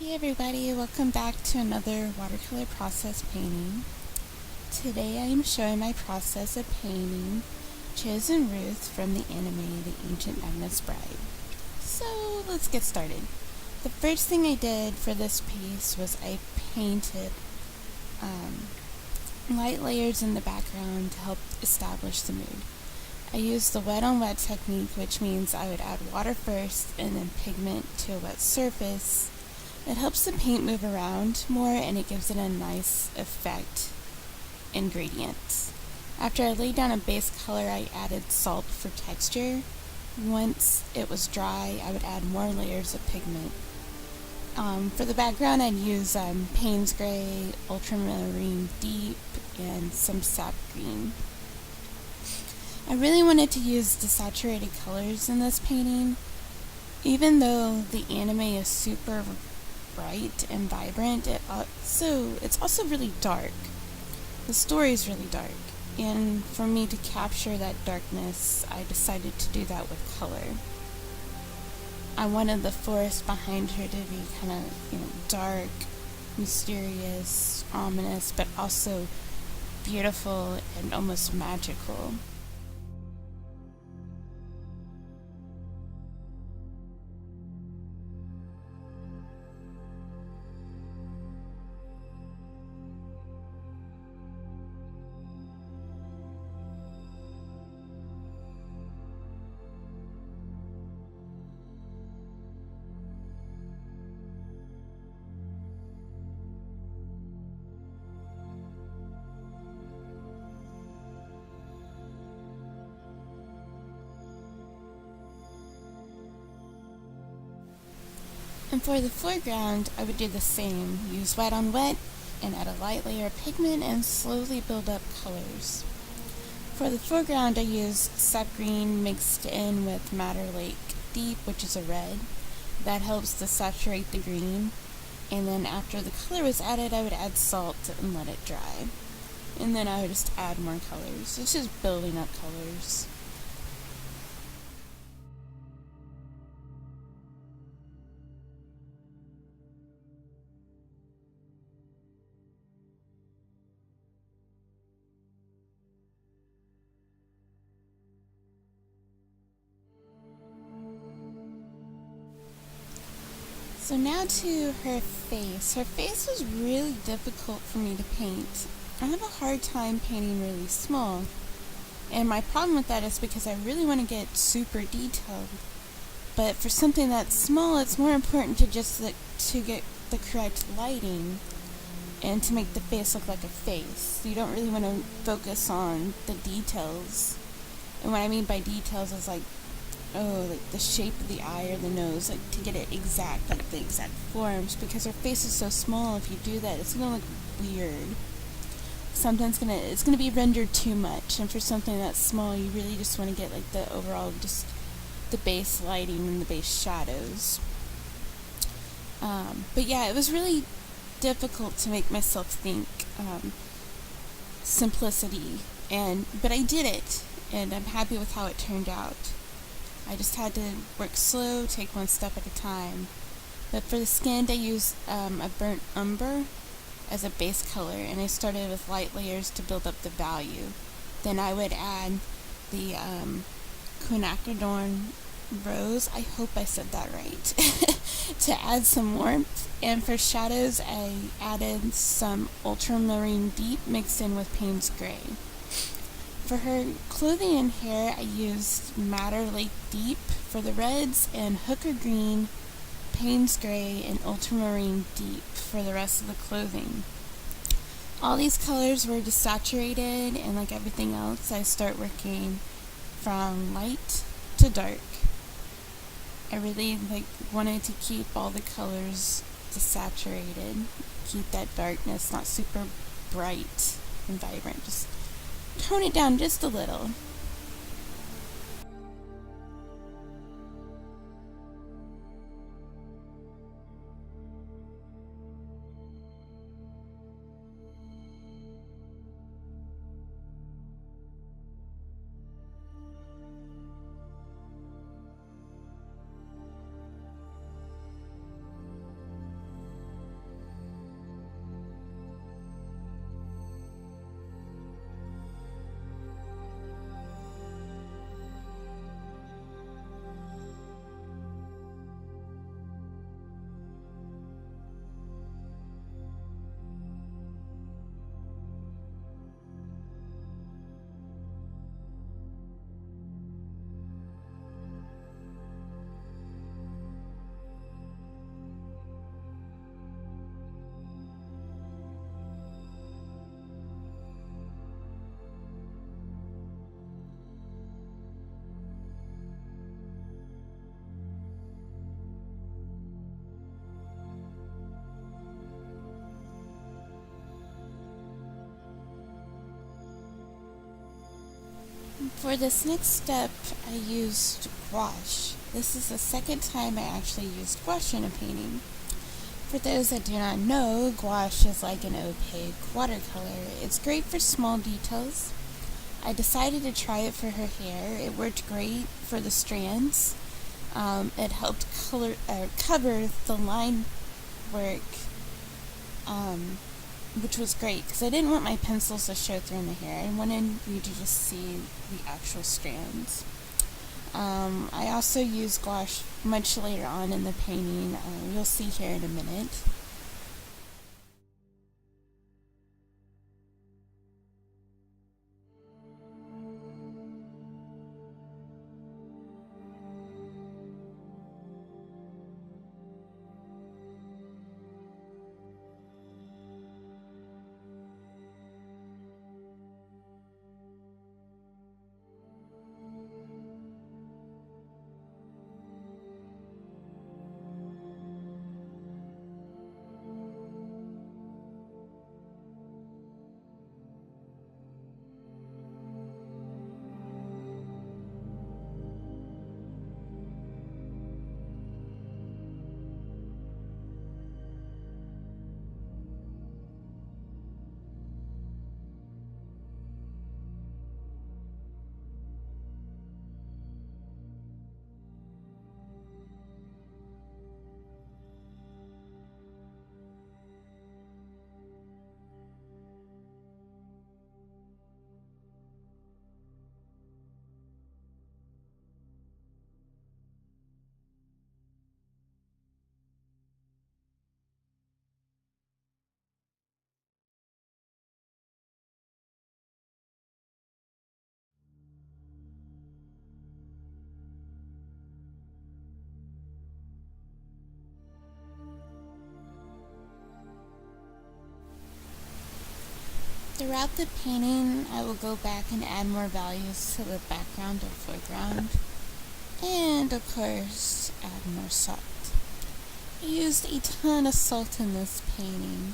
Hey everybody, welcome back to another watercolor process painting. Today I am showing my process of painting Chosen Ruth from the anime The Ancient Magnus Bride. So let's get started. The first thing I did for this piece was I painted light layers in the background to help establish the mood. I used the wet on wet technique, which means I would add water first and then pigment to a wet surface. It helps the paint move around more and it gives it a nice effect in gradients. After I laid down a base color, I added salt for texture. Once it was dry, I would add more layers of pigment. For the background, I'd use Payne's Gray, Ultramarine Deep, and some Sap Green. I really wanted to use desaturated colors in this painting. Even though the anime is super bright and vibrant, it's also really dark. The story is really dark, and for me to capture that darkness, I decided to do that with color. I wanted the forest behind her to be kind of, dark, mysterious, ominous, but also beautiful and almost magical. And for the foreground, I would do the same. Use wet on wet and add a light layer of pigment and slowly build up colors. For the foreground, I used Sap Green mixed in with Madder Lake Deep, which is a red. That helps to saturate the green. And then after the color was added, I would add salt and let it dry. And then I would just add more colors. It's just building up colors. So now to her face. Her face was really difficult for me to paint. I have a hard time painting really small. And my problem with that is because I really want to get super detailed. But for something that small, it's more important to to get the correct lighting and to make the face look like a face. You don't really want to focus on the details. And what I mean by details is like the shape of the eye or the nose, to get it exact, the exact forms, because her face is so small. If you do that, it's gonna look weird. Sometimes it's gonna be rendered too much, and for something that's small, you really just want to get the overall, just the base lighting and the base shadows. But yeah, it was really difficult to make myself think simplicity, but I did it, and I'm happy with how it turned out. I just had to work slow, take one step at a time. But for the skin, I used a burnt umber as a base color, and I started with light layers to build up the value. Then I would add the quinacridone rose, I hope I said that right, to add some warmth. And for shadows, I added some ultramarine deep mixed in with Payne's Gray. For her clothing and hair, I used Madder Lake Deep for the reds and Hooker Green, Payne's Gray, and Ultramarine Deep for the rest of the clothing. All these colors were desaturated, and like everything else, I start working from light to dark. I really wanted to keep all the colors desaturated, keep that darkness not super bright and vibrant, just tone it down just a little. For this next step, I used gouache. This is the second time I actually used gouache in a painting. For those that do not know, gouache is like an opaque watercolor. It's great for small details. I decided to try it for her hair. It worked great for the strands. It helped cover the line work, which was great because I didn't want my pencils to show through in the hair. I wanted you to just see the actual strands. I also used gouache much later on in the painting. You'll see here in a minute. Throughout the painting, I will go back and add more values to the background or foreground, and of course, add more salt. I used a ton of salt in this painting.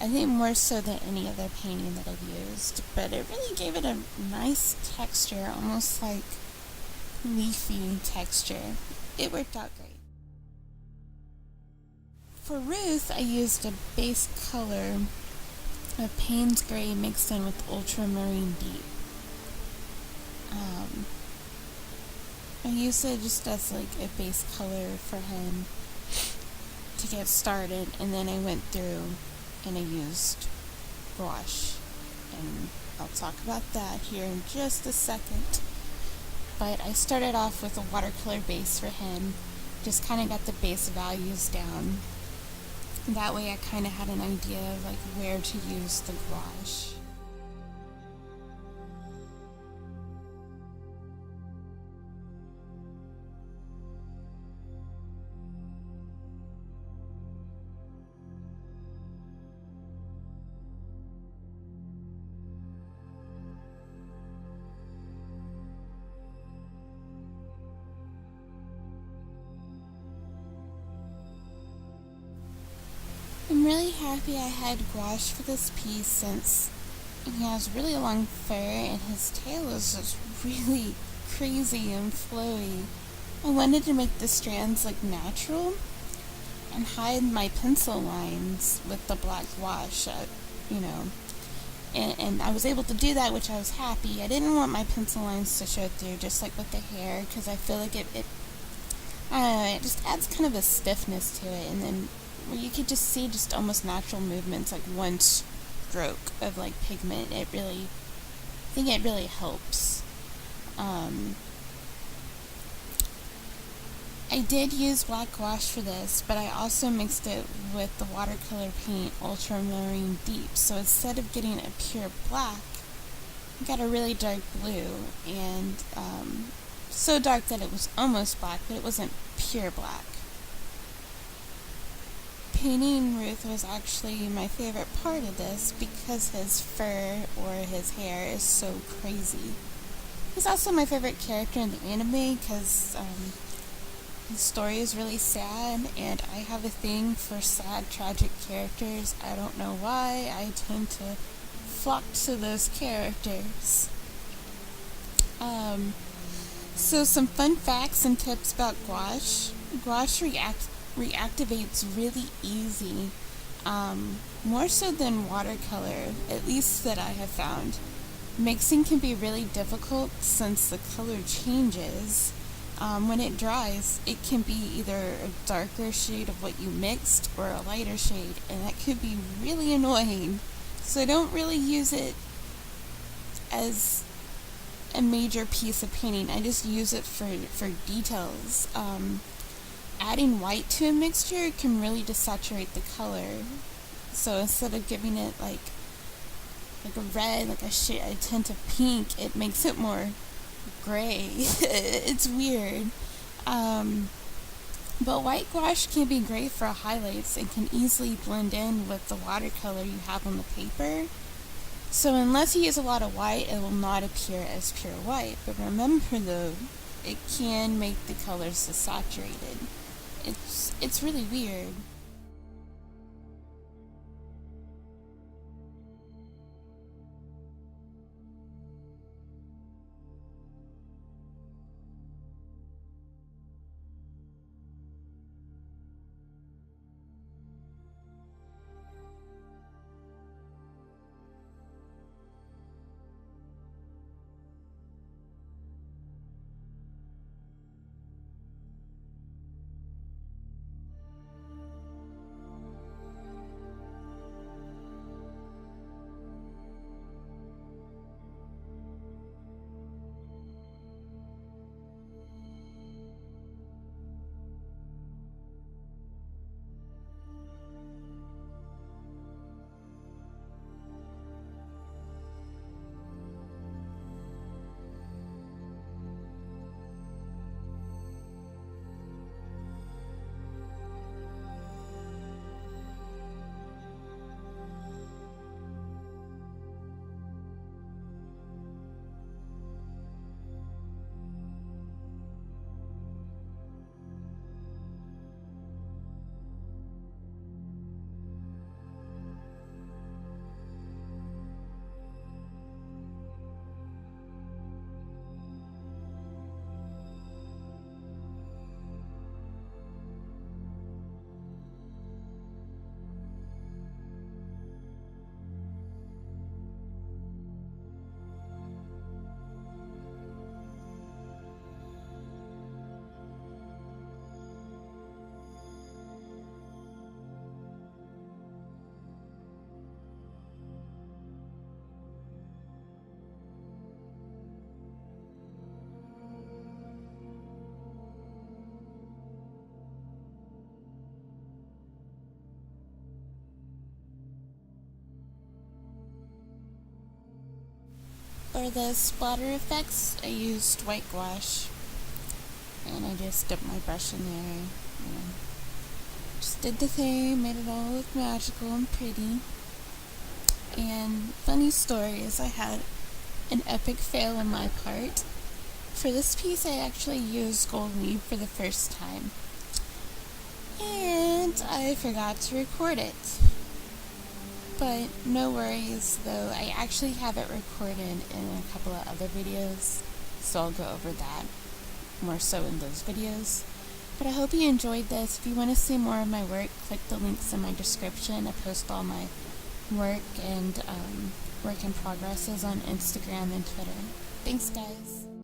I think more so than any other painting that I've used, but it really gave it a nice texture, almost like leafy texture. It worked out great. For Ruth, I used a base color of Payne's Gray mixed in with Ultramarine Deep. I used it just as like a base color for him to get started, and then I went through and I used gouache, and I'll talk about that here in just a second. But I started off with a watercolor base for him, just kind of got the base values down. That way I kind of had an idea of like where to use the gouache. I'm really happy I had gouache for this piece since he has really long fur and his tail is just really crazy and flowy. I wanted to make the strands look natural and hide my pencil lines with the black gouache, and I was able to do that, which I was happy. I didn't want my pencil lines to show through, just like with the hair, because I feel like it just adds kind of a stiffness to it, and then where you could just see just almost natural movements, like one stroke of like pigment. I think it really helps. I did use black gouache for this, but I also mixed it with the watercolor paint Ultramarine Deep, so instead of getting a pure black, I got a really dark blue, and so dark that it was almost black, but it wasn't pure black. Painting Ruth was actually my favorite part of this because his fur or his hair is so crazy. He's also my favorite character in the anime because his story is really sad, and I have a thing for sad, tragic characters. I don't know why. I tend to flock to those characters. So some fun facts and tips about gouache. Gouache reactivates really easy, more so than watercolor, at least that I have found. Mixing can be really difficult since the color changes. When it dries, it can be either a darker shade of what you mixed or a lighter shade, and that could be really annoying. So don't really use it as a major piece of painting. I just use it for details. Adding white to a mixture can really desaturate the color. So instead of giving it like a red, like a tint of pink, it makes it more gray. It's weird. But white gouache can be great for highlights and can easily blend in with the watercolor you have on the paper. So unless you use a lot of white, it will not appear as pure white. But remember though, it can make the colors desaturated. It's really weird. For the splatter effects, I used white gouache, and I just dipped my brush in there, and just did the thing, made it all look magical and pretty. And funny story is I had an epic fail on my part. For this piece, I actually used gold leaf for the first time, and I forgot to record it. But no worries, though I actually have it recorded in a couple of other videos, so I'll go over that more so in those videos. But I hope you enjoyed this. If you want to see more of my work, click the links in my description. I post all my work and work in progresses on Instagram and Twitter. Thanks, guys.